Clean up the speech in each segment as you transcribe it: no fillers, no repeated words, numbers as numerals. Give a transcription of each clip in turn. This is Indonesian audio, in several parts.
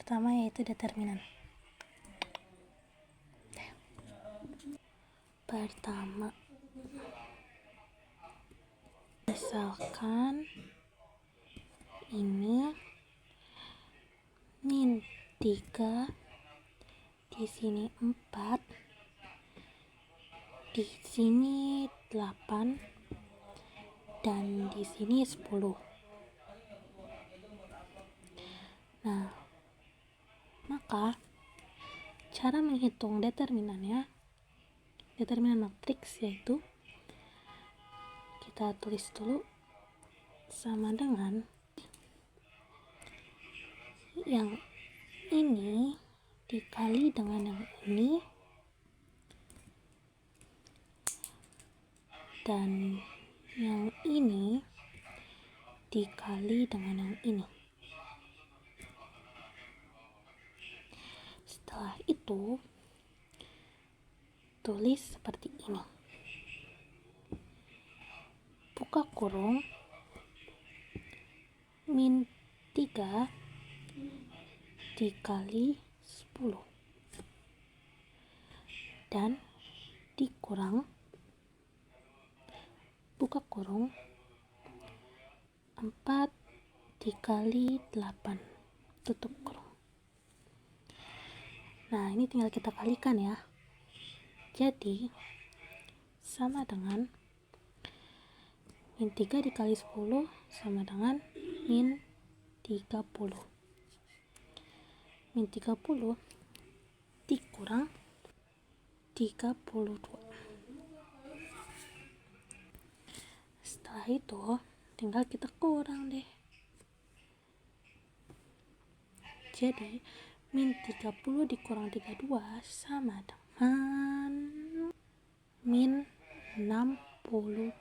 pertama yaitu determinan. Pertama, misalkan ini min 3, di sini 4, di sini 8, dan di sini 10. Nah, maka cara menghitung determinan matriks yaitu kita tulis dulu sama dengan yang ini dikali dengan yang ini, dan yang ini dikali dengan yang ini. Setelah itu tulis seperti ini, buka kurung, min 3 dikali 10 dan dikurang, buka kurung, 4 dikali 8, tutup kurung. Nah, ini tinggal kita kalikan ya. Jadi sama dengan min 3 dikali 10 sama dengan min 30. Min 30 dikurang 32. Setelah itu tinggal kita kurang deh. Jadi min 30 dikurang 32 sama dengan min 62.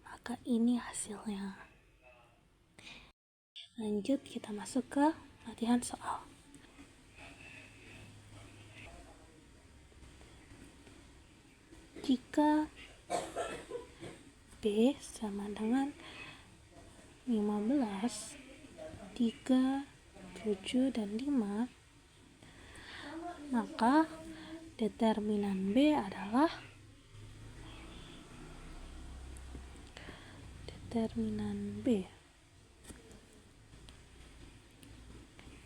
Maka ini hasilnya. Lanjut kita masuk ke latihan soal. Jika B sama dengan 15, 3, 7, dan 5, maka determinan B adalah determinan B.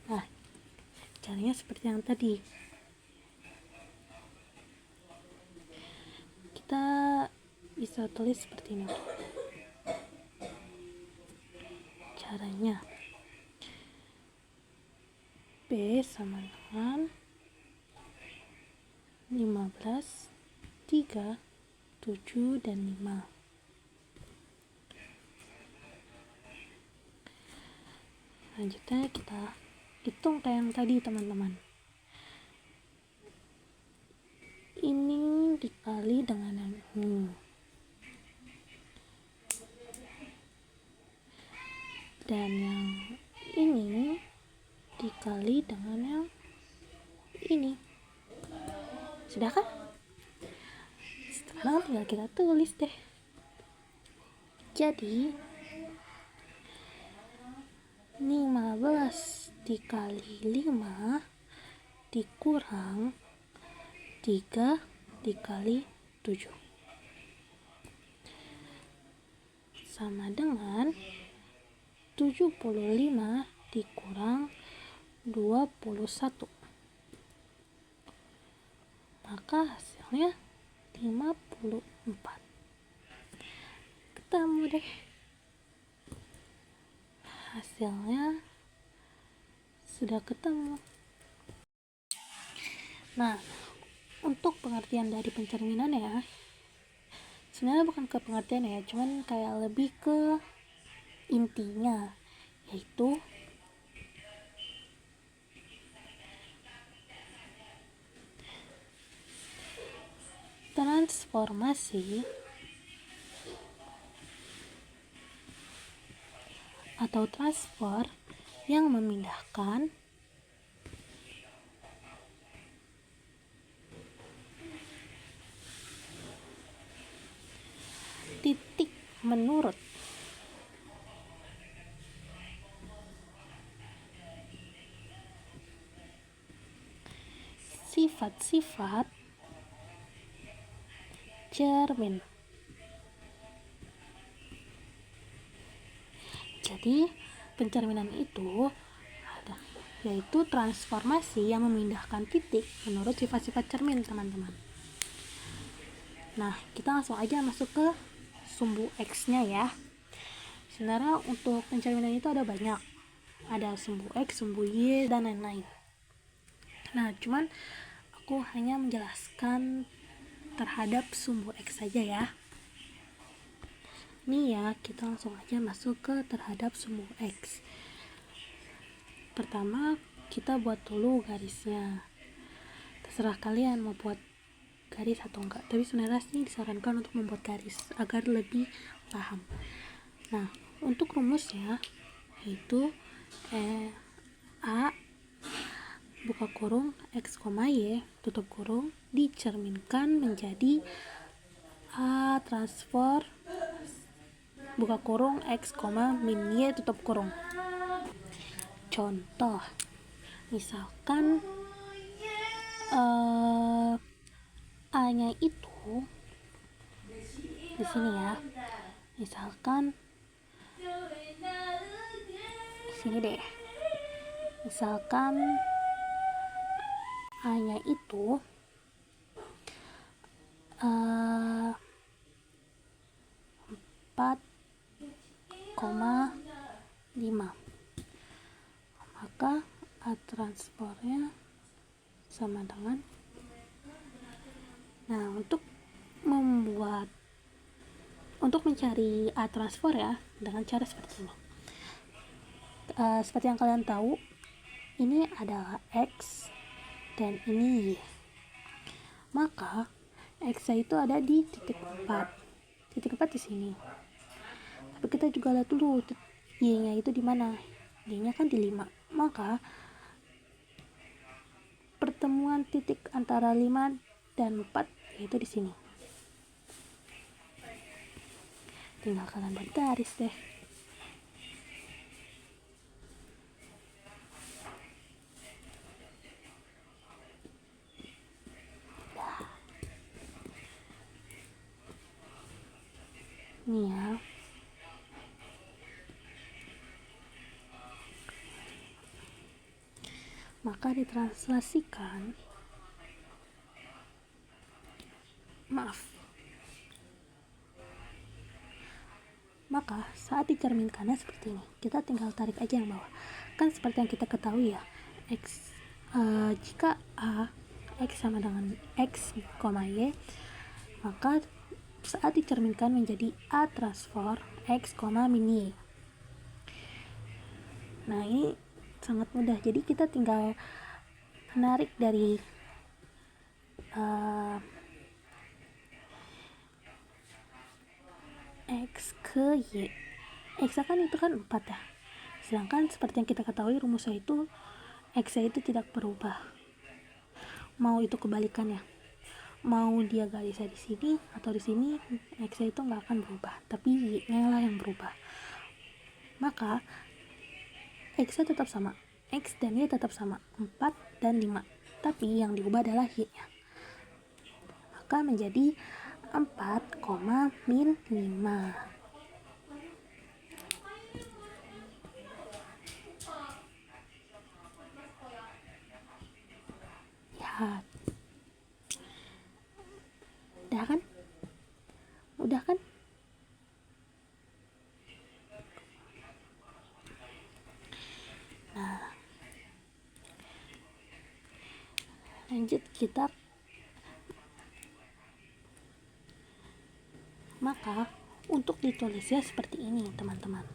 Nah, caranya seperti yang tadi. Kita bisa tulis seperti ini. Caranya B sama dengan 15, 3, 7, dan 5. Selanjutnya kita hitung kayak yang tadi, teman-teman. Ini dikali dengan yang ini, dan yang ini dikali dengan yang ini. Sudah kan? Sekarang tinggal kita tulis deh. Jadi 15 dikali 5 dikurang 3 dikali 7 sama dengan 75 dikurang 21. Maka hasilnya 54. Ketemu deh. Hasilnya sudah ketemu. Nah, untuk pengertian dari pencerminan ya, sebenarnya bukan ke pengertian ya, cuman kayak lebih ke intinya, yaitu transformasi atau transfer yang memindahkan titik menurut sifat-sifat cermin. Jadi pencerminan itu yaitu transformasi yang memindahkan titik menurut sifat-sifat cermin, teman-teman. Nah, kita langsung aja masuk ke sumbu X-nya ya. Sebenarnya untuk pencerminan itu ada banyak. Ada sumbu X, sumbu Y, dan lain-lain. Nah, cuman aku hanya menjelaskan terhadap sumbu X saja ya. Ini ya, kita langsung aja masuk ke terhadap sumbu X. Pertama, kita buat dulu garisnya. Terserah kalian mau buat garis atau enggak, tapi sebenarnya sih disarankan untuk membuat garis agar lebih paham. Nah, untuk rumusnya yaitu A buka kurung X, Y tutup kurung dicerminkan menjadi A transfor buka kurung X, min Y tutup kurung. Contoh, misalkan A-nya itu di sini ya. Misalkan sini deh. Misalkan A-nya itu 4,5. Maka A transfornya sama dengan, nah untuk mencari A transfor ya dengan cara seperti ini. Seperti yang kalian tahu, ini adalah X dan ini Y. Maka X itu ada di titik 4. Titik 4 di sini. Tapi kita juga lihat dulu Y-nya itu di mana. Y-nya kan di 5. Maka pertemuan titik antara 5 dan 4 yaitu di sini. Tinggal kalian buat garis deh. Nih ya. Maka ditranslasikan, maka saat dicerminkannya seperti ini. Kita tinggal tarik aja yang bawah. Kan seperti yang kita ketahui ya, jika X sama dengan X, Y, maka saat dicerminkan menjadi A transfor X, min Y. Nah, ini sangat mudah. Jadi kita tinggal menarik dari X ke Y. X kan itu kan 4 ya. Sedangkan seperti yang kita ketahui rumusnya itu X itu tidak berubah. Mau itu kebalikannya. Mau dia garisnya di sini atau di sini, X itu nggak akan berubah. Tapi Y-nya lah yang berubah. Maka X tetap sama. X dan Y tetap sama, 4 dan 5. Tapi yang diubah adalah Y-nya. Maka menjadi 4, min 5. Lihat. Udah kan? Udah kan? Nah, lanjut kita. Maka untuk ditulisnya seperti ini, teman-teman.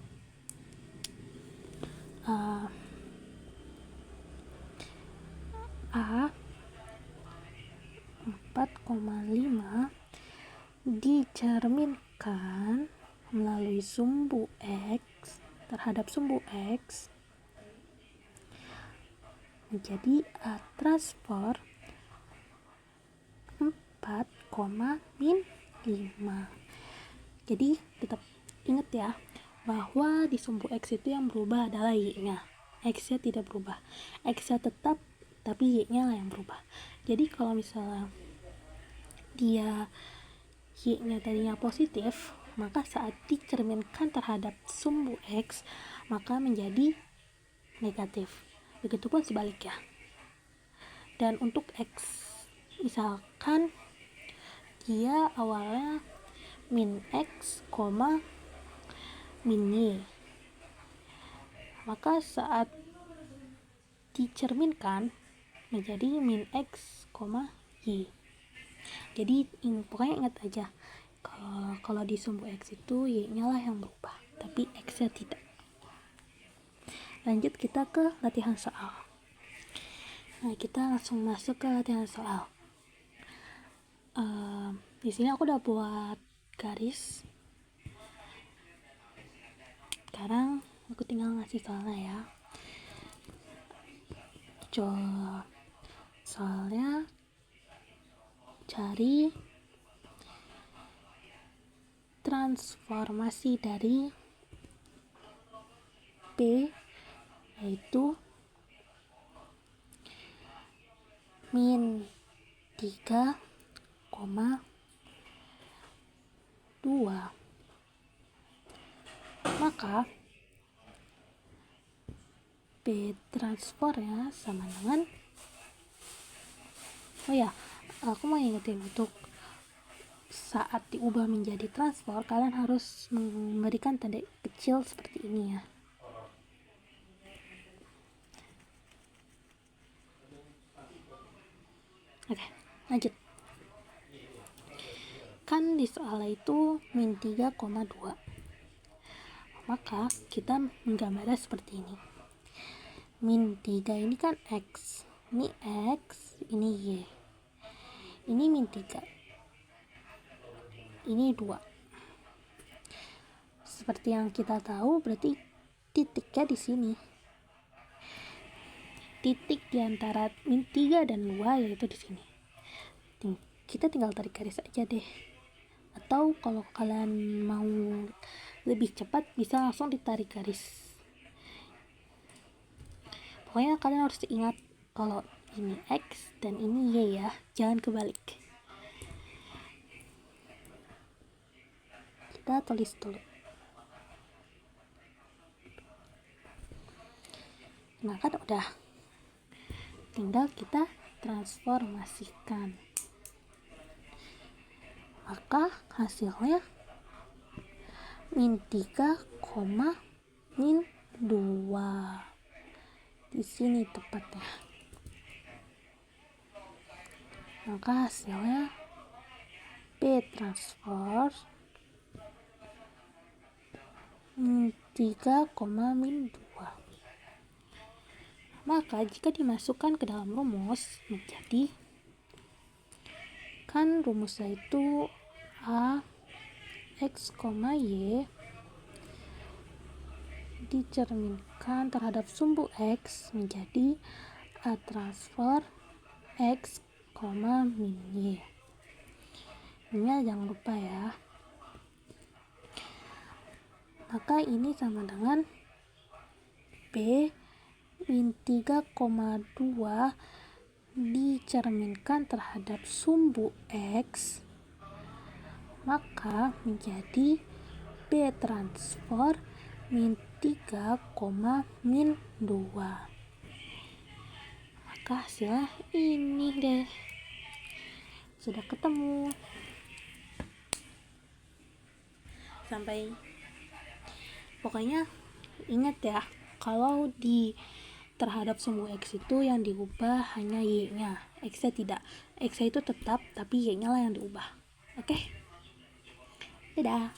A 4,5 dicerminkan melalui sumbu X terhadap sumbu X menjadi A transfor 4, min 5. Jadi tetap ingat ya, bahwa di sumbu X itu yang berubah adalah Y-nya. X-nya tidak berubah. X-nya tetap tapi y-nya lah yang berubah. Jadi kalau misalnya dia y-nya tadinya positif, maka saat dicerminkan terhadap sumbu x maka menjadi negatif. Begitupun sebaliknya. Dan untuk x, misalkan dia awalnya min x, min y, maka saat dicerminkan menjadi min x, y. Jadi pokoknya ingat aja, kalau di sumbu x itu y-nya lah yang berubah, tapi x-nya tidak. Lanjut kita ke latihan soal. Nah, kita langsung masuk ke latihan soal. Di sini aku udah buat garis. Sekarang aku tinggal ngasih soalnya ya. Soalnya cari transformasi dari P, yaitu min 3,2. Maka P transformnya sama dengan, aku mau ingetin, untuk saat diubah menjadi transform kalian harus memberikan tanda kecil seperti ini ya. Oke, lanjut. Kan di soal itu min 3,2. Maka kita menggambarnya seperti ini. Min 3 ini kan x. Ini x, ini y. Ini min 3. Ini 2. Seperti yang kita tahu, berarti titiknya di sini. Titik di antara min 3 dan 2 yaitu di sini. Kita tinggal tarik garis aja deh. Atau kalau kalian mau lebih cepat bisa langsung ditarik garis. Pokoknya kalian harus ingat kalau ini x dan ini y ya, jangan kebalik. Kita tulis dulu. Nah kan udah, tinggal kita transformasikan. Maka hasilnya min 3, min 2. Di sini tepatnya. Maka hasilnya P transport min 3, min 2. Maka jika dimasukkan ke dalam rumus menjadi, kan rumusnya itu A x, y dicerminkan terhadap sumbu x menjadi A transform x, min y. Ini jangan lupa ya. Maka ini sama dengan P min 3,2 dicerminkan terhadap sumbu x, maka menjadi P transform min 3, min 2. Maka hasilnya ini deh. Sudah ketemu. Pokoknya ingat ya, kalau di terhadap sumbu x itu yang diubah hanya y-nya, x-nya tidak. X-nya itu tetap, tapi y-nya lah yang diubah. Oke? Dadah.